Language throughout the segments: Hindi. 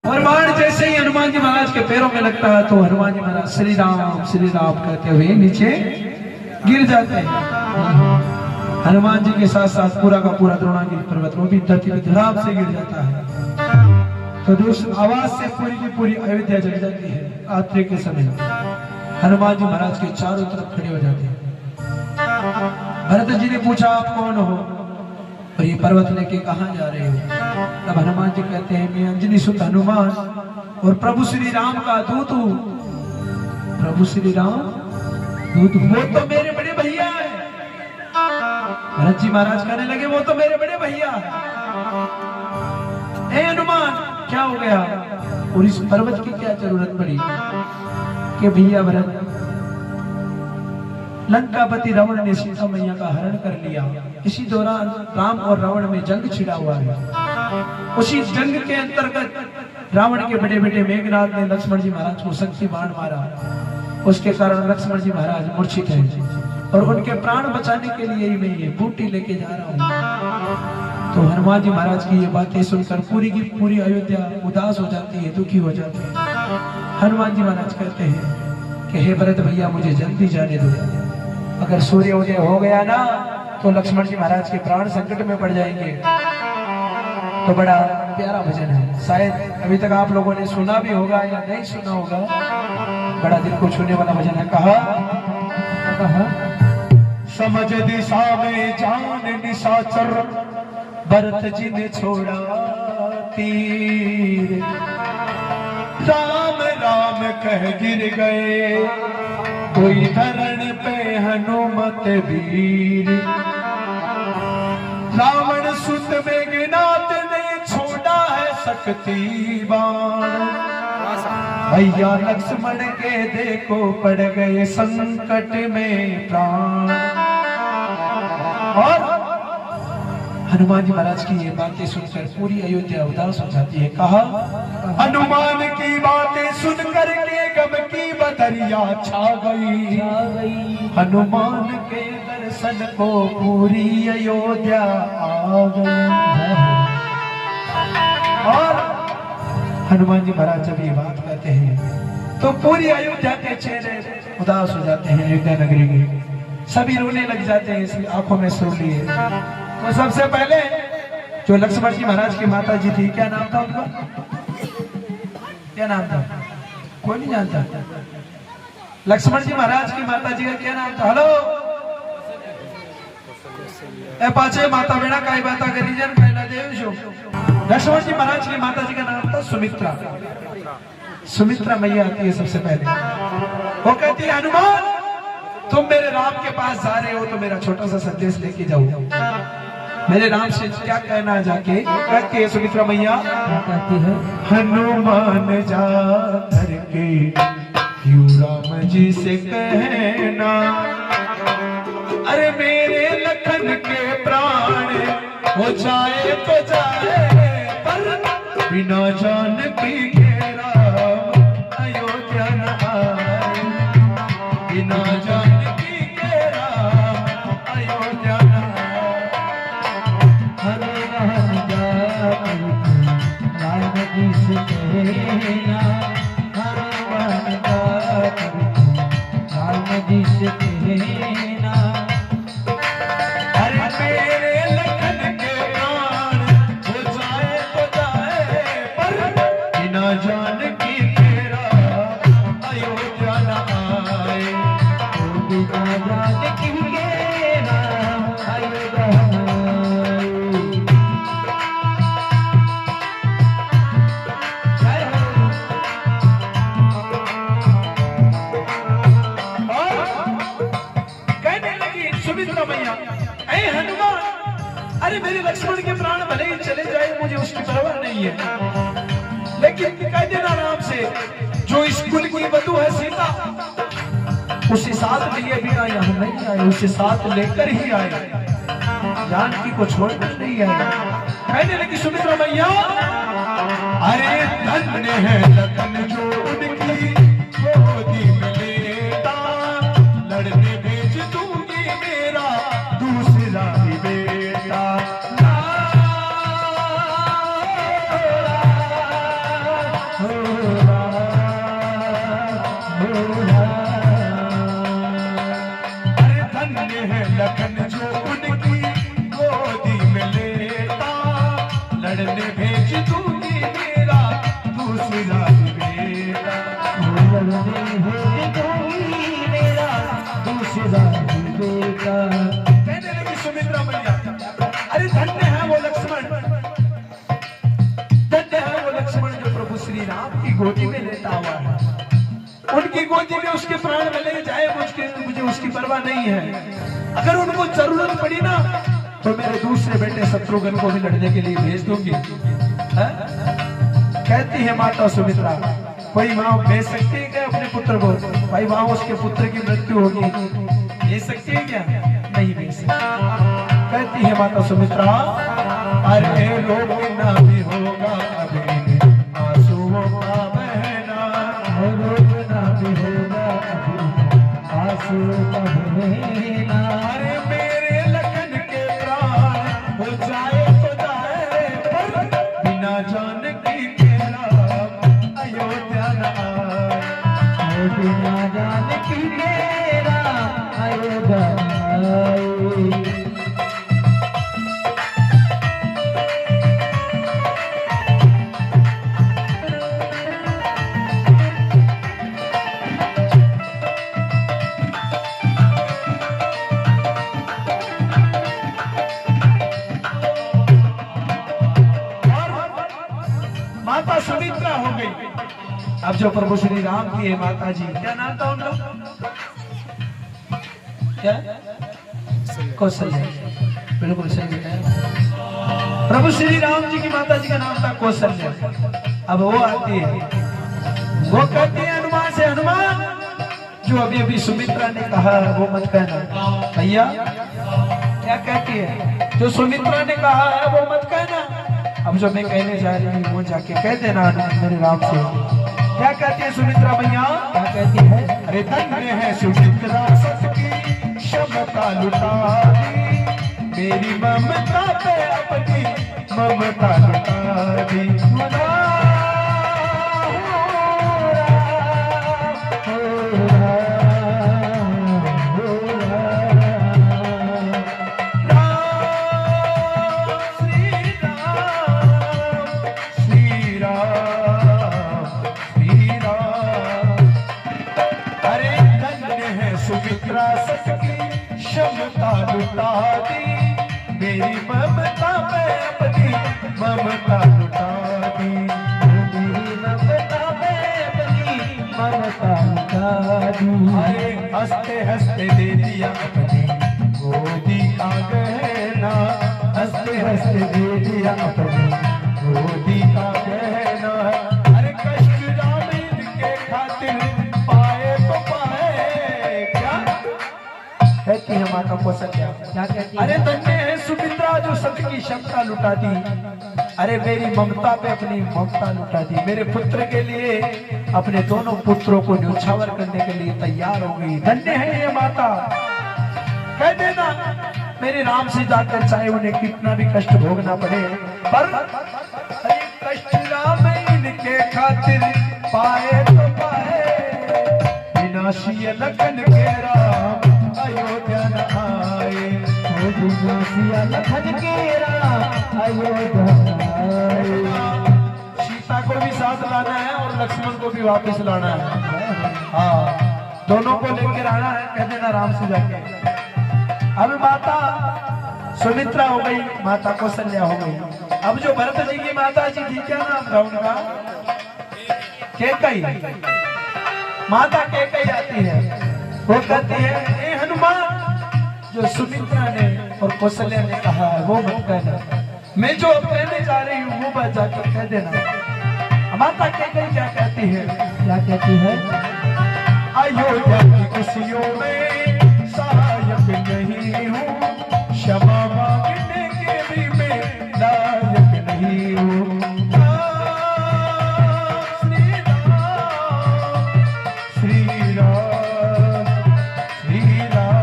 और बाण जैसे ही हनुमान जी महाराज के पैरों में लगता है तो हनुमान जी महाराज श्री राम कहते हुए नीचे गिर जाते हैं। हनुमान जी के साथ साथ पूरा का पूरा द्रोणागिरी पर्वत वो भी धरती पे धड़ाम से गिर जाता है। तो उस आवाज से पूरी की पूरी अयोध्या जल जाती है। रात्रि के समय हनुमान जी महाराज के चारों तरफ खड़े हो जाते हैं। भरत जी ने पूछा आप कौन हो और ये पर्वत लेके कहां जा रहे हो? तब हनुमान जी कहते हैं मैं अंजनी सुत हनुमान और प्रभु श्री राम का दूत हूं। प्रभु श्री राम दूत वो तो मेरे बड़े भैया है। भरत जी महाराज कहने लगे वो तो मेरे बड़े भैया है। हनुमान क्या हो गया और इस पर्वत की क्या जरूरत पड़ी कि भैया भरत लंकापति रावण ने सीता मैया का हरण कर लिया। इसी दौरान राम और रावण में जंग छिड़ा हुआ है। उसी जंग के अंतर्गत रावण के बड़े बेटे मेघनाथ ने लक्ष्मण जी महाराज को शक्ति बाण मारा। उसके कारण लक्ष्मण जी महाराज मूर्छित हैं और उनके प्राण बचाने के लिए ही मैं ये बूटी लेके जा रहा हूँ। तो हनुमान जी महाराज की ये बातें सुनकर पूरी की पूरी अयोध्या उदास हो जाती है, दुखी हो जाती है। हनुमान जी महाराज कहते हैं कि हे भरत भैया मुझे जल्दी जाने दो। अगर सूर्योदय हो गया ना तो लक्ष्मण जी महाराज के प्राण संकट में पड़ जाएंगे। तो बड़ा प्यारा भजन है, शायद अभी तक आप लोगों ने सुना भी होगा या नहीं सुना होगा। बड़ा दिल को छूने वाला भजन है। कहा समझ दिशा में जान निशाचर भरत जी ने छोड़ा तीर। राम राम कह गिर गए कोई धरण पे हनुमत वीर। रावण सुत मेघनाथ ने छोड़ा है शक्ति बाण। भैया लक्ष्मण के देखो पड़ गए संकट में प्राण। और हनुमान जी महाराज की ये बातें सुनकर पूरी अयोध्या उदास हो जाती है। कहा हनुमान की बातें सुनकर के गम की बदरिया छा गई। हनुमान के दर्शन को पूरी अयोध्या आ गई। और हनुमान जी महाराज जब ये बात कहते हैं तो पूरी अयोध्या के चेहरे उदास हो जाते हैं। अयोध्या नगरी के सभी रोने लग जाते हैं, इसलिए आंखों में सुर लिए। तो सबसे पहले जो लक्ष्मण जी महाराज की माता जी थी, क्या नाम था उनका? क्या नाम था? कोई नहीं जानता। लक्ष्मण जी महाराज की माता जी का क्या नाम था? हेलो ए पाचे माता बेड़ा काई बाता करी जन पहला देव शो। लक्ष्मण जी महाराज की माता जी का नाम था सुमित्रा। सुमित्रा मैया आती है सबसे पहले। वो कहती है हनुमान तुम मेरे राम के पास जा रहे हो तो मेरा छोटा सा संदेश लेके जाओ। मेरे राम से क्या कहना जाके? कहती है सुमित्रा मैया, कहती है हनुमान जा करके क्यों राम जी से कहना। अरे मेरे लखन के प्राण हो जाए तो जाए पर बिना जान की घेरा अयोध्या न आए। बिना जान की घेरा अयोध्या न आए। हनुमान जा राम जी से कहना। हनुमान जा राम जी से कहना। अरे मेरे लखन के प्राण हो जाए तो जाए पर बिना जान की घेरा अयोध्या न आए। बिना जान की घेरा अयोध्या न अरे मेरे लक्ष्मण के प्राण भले ही चले जाए मुझे उसकी परवाह नहीं है, लेकिन कह देना राम से जो इस कुल की वधू है सीता उसे साथ लिए भी आए, हम नहीं आए, उसे साथ लेकर ही आए, जानकी को छोड़कर नहीं आए। कहने लगी सुमित्रा मैया अरे धन्य है लखन जो उनकी गोदी में लेता। लड़ने भेज दूंगी मेरा दूसरा ही बेटा। अरे धन्य है लखन जो उनकी गोदी में लेता, लड़ने भेज दूंगी मेरा दूसरा बेटा, लड़ने भेज दूंगी मेरा दूसरा बेटा। कहने लगी सुमित्रा मैया, अरे धन्य है वो लक्ष्मण, धन्य है वो लक्ष्मण जो प्रभु श्री राम की गोदी में लेटा हुआ है। उनकी गोदी में उसके प्राण में ले जाए, मुझे उसकी परवाह नहीं है। अगर उनको जरूरत पड़ी ना तो मेरे दूसरे बेटे शत्रुघ्न को भी लड़ने के लिए भेज दूंगी। है? कहती है माता सुमित्रा, कोई माँ भेज सकती है क्या अपने पुत्र को? भाई वहां उसके पुत्र की मृत्यु होगी, भेज सकती है क्या? नहीं भेज सकती। कहती है माता सुमित्रा, अरे रोना भी होगा अभी आंसुओं का बहना, रोना भी होगा आंसुओं का बहना। अरे मेरे लखन के प्राण हो जाए तो जाए, पर बिना जानकी के राम अयोध्या न आए, बिना जानकी के राम अयोध्या न आए। माता सुमित्रा हो गई। अब जो प्रभु श्री राम की है माता जी, क्या नाम था उनका? क्या? कौशल्या। बिल्कुल सही है। प्रभु श्री राम जी की माता जी का नाम था कौशल्या। अब वो आती है, वो कहती है हनुमान से, हनुमान जो अभी अभी सुमित्रा ने कहा वो मत कहना। भैया क्या कहती है? जो सुमित्रा ने कहा है वो मत कहना। अब जो मैं कहने जा रही हूँ वो जाके कह देना मेरे राम से। क्या कहती है सुमित्रा मैया? क्या कहती है? अरे धन्य है सुमित्रा सबकी क्षमता लुटा दी, मेरी ममता पे अपनी ममता लुटा दी। सुमित्रा सबकी क्षमता लुटा दी, मेरी ममता पे अपनी ममता लुटा दी, मेरी ममता पे अपनी ममता लुटा दी। अरे हंसते हंसते दे दिया अपनी गोदी का गहना, हंसते हंसते दे दिया अपनी गोदी का गहना। अरे कष्ट राम इनके खातिर पाए तो पाए, कहती है माता कौशल्या। क्या कहती है? अरे धन्य है सुमित्रा जो सबकी क्षमता लुटा दी, अरे मेरी ममता पे अपनी ममता लुटा दी, मेरे पुत्र के लिए अपने दोनों पुत्रों को न्योछावर करने के लिए तैयार हो गई। धन्य है ये माता। कह देना मेरे राम से जाकर, चाहे उन्हें कितना भी कष्ट भोगना पड़े, पर अरे कष्ट राम इनके खातिर पाए तो पाए, विनाशी लखन के राम अयोध्या न आए, विनाशिया लखन के राम अयोध्या न आए। सीता को भी साथ लाना है और लक्ष्मण को भी वापस लाना है। हाँ, दोनों को लेकर आना है, कह देना राम से जाके। अब माता सुमित्रा हो गई, माता कौशल्या हो गई। अब जो भरत जी की माता जी थी, क्या नाम था उनका? कैकई। माता कैकई आती है, वो कहती है, ए हनुमान जो सुमित्रा ने और कौशल्या ने कहा है वो मत कहना, मैं जो अब कहने जा रही हूँ वो बात जाकर कह देना। माता कैकई क्या कहती है? क्या कहती है? अयोध्या की खुशियों में सहायक नहीं हूँ, क्षमा मांगने के भी मैं लायक नहीं हूँ। श्री राम, श्री राम, श्री राम।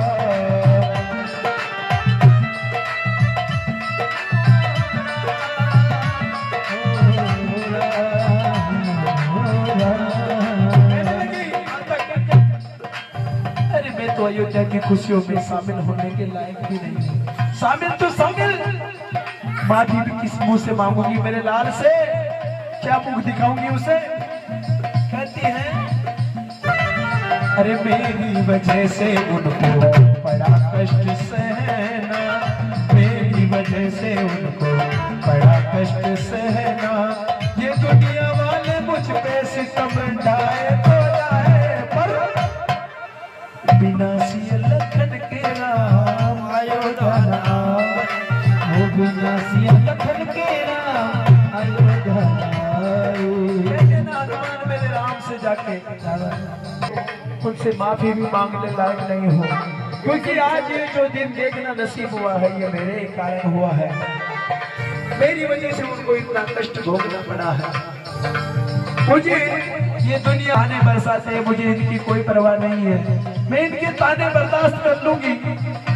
अयोध्या की खुशियों में शामिल होने के लायक भी नहीं है। शामिल तो शामिल, माफी भी किस मुंह से मांगूंगी मेरे लाल से, क्या मुंह दिखाऊंगी उसे। कहती है अरे मेरी वजह से उनको बड़ा कष्ट सहना, मेरी वजह से उनको बड़ा कष्ट सहना, ये दुनिया वाले मुझ पे सितम ढाए तो जाए, पर बिना सिए लखन के राम अयोध्या आए, वो बिना सिए लखन के राम अयोध्या आए। हनुमान मेरे राम से जाके उनसे माफी भी मांगने लायक नहीं हो, क्योंकि आज ये जो दिन देखना नसीब हुआ है ये मेरे कारण हुआ है, मेरी वजह से उनको इतना कष्ट भोगना पड़ा है। मुझे ये दुनिया ताने बरसाते, मुझे इनकी कोई परवाह नहीं है, मैं इनके ताने बर्दाश्त कर लूंगी,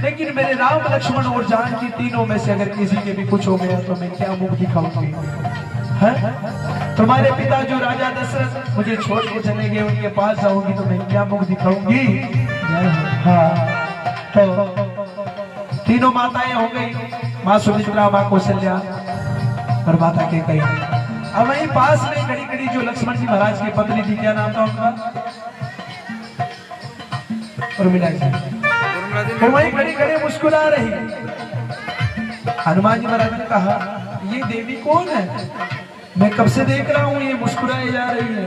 लेकिन मेरे राम लक्ष्मण और जानकी तीनों में से अगर किसी के भी कुछ हो गया तो मैं क्या मुंह दिखाऊंगी। तुम्हारे पिता जो राजा दशरथ मुझे छोड़ के चले गए, उनके पास जाऊंगी तो मैं क्या मुंह दिखाऊंगी। हाँ, तो तीनों माताएं हो गई, माँ सुमित्रा, माँ कौशल्या और माता के कई। अब वहीं पास में खड़ी खड़ी जो लक्ष्मण जी महाराज की पत्नी थी, क्या नाम था उनका, उर्मिला जी, वो वहीं खड़ी खड़ी मुस्कुरा रही। हनुमान जी महाराज ने कहा ये देवी कौन है, मैं कब से देख रहा हूँ ये मुस्कुराई जा रही है।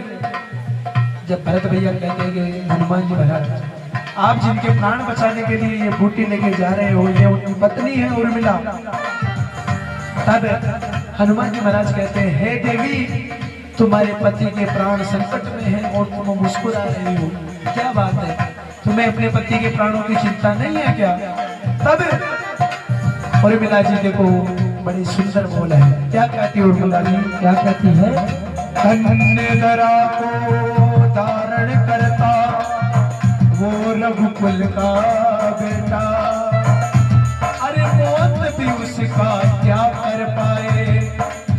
जब भरत भैया कहते गए हनुमान जी महाराज आप जिनके प्राण बचाने के लिए ये बूटी लेके जा रहे हो, ये उनकी पत्नी है उर्मिला। तब हनुमान जी महाराज कहते हैं हे देवी, तुम्हारे पति के प्राण संकट में हैं और तुम मुस्कुरा रही हो, क्या बात है, तुम्हें अपने पति के प्राणों की चिंता नहीं है क्या। तब उर्मिला जी देखो बड़ी सुंदर बोल है, क्या कहती है उर्मिला जी, क्या कहती है, अन्य धरा को धारण करता वो रघुकुल का बेटा, अरे मौत भी उसका क्या कर पाए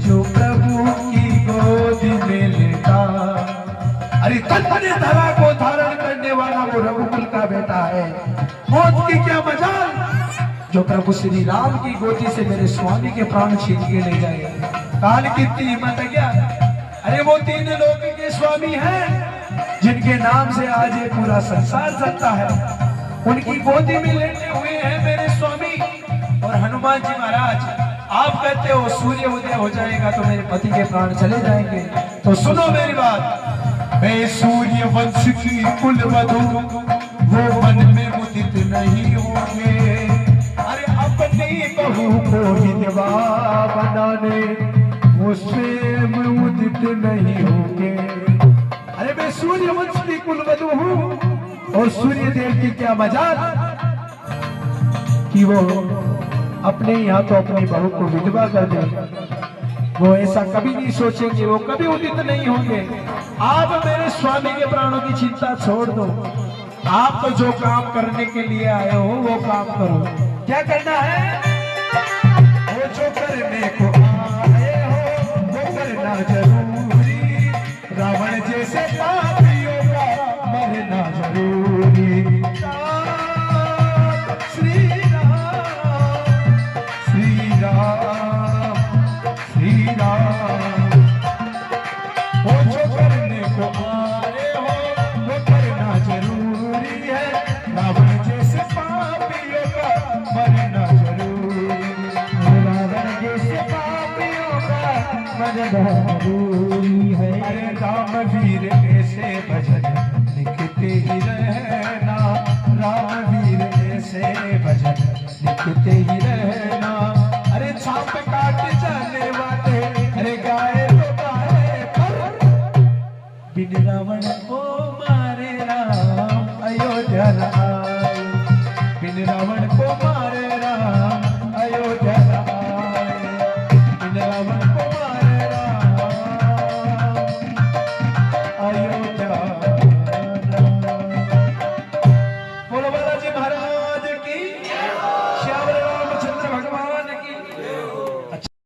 जो प्रभु की गोद में लेटा। अरे अन्य धरा को धारण करने वाला वो रघुकुल का बेटा है, मौत की क्या मजाल जो प्रभु श्री राम की गोदी से मेरे स्वामी के प्राण छीन के ले जाए। काल कितनी हिम्मत है क्या। अरे वो तीन लोक के स्वामी हैं जिनके नाम से आज ये पूरा संसार चलता है, उनकी गोदी में लेटे हुए हैं मेरे स्वामी। और हनुमान जी महाराज आप कहते हो सूर्य उदय हो जाएगा तो मेरे पति के प्राण चले जाएंगे, तो सुनो मेरी बात, मैं सूर्य वंश की कुल वधू वो मन में मुदित नहीं होंगे, अपनी बहू को हिंदवा बनाने वो स्वयं उदित नहीं होंगे। अरे मैं सूर्य वंश की कुलवधू हूँ और सूर्य देव की क्या मजाल कि वो अपने यहाँ तो अपनी बहू को विधवा कर दे, वो ऐसा कभी नहीं सोचेंगे, वो कभी उदित नहीं होंगे। आप मेरे स्वामी के प्राणों की चिंता छोड़ दो, आप तो जो काम करने के लिए आए हो वो काम करो। क्या करना है, वो जो करने को आए हो वो करना जरूरी, रावण जैसे पापियों का मरना जरूरी। श्री राम श्री राम श्री राम, वो जो करने को आए हो वो करना जरूरी है, रावण जैसे पापियों का मरना जरूरी, रावण जैसे पापियों का मरना जरूरी है। अरे राम वीर ऐसे भजन लिखते ही रहना, राम वीर ऐसे भजन लिखते ही रहना। अरे छाप काट जाने वाले अरे गाए तो गाए, पर बिन रावण को मारे राम अयोध्या आए, बिन रावण को मारे राम अयोध्या आए, बिन रावण को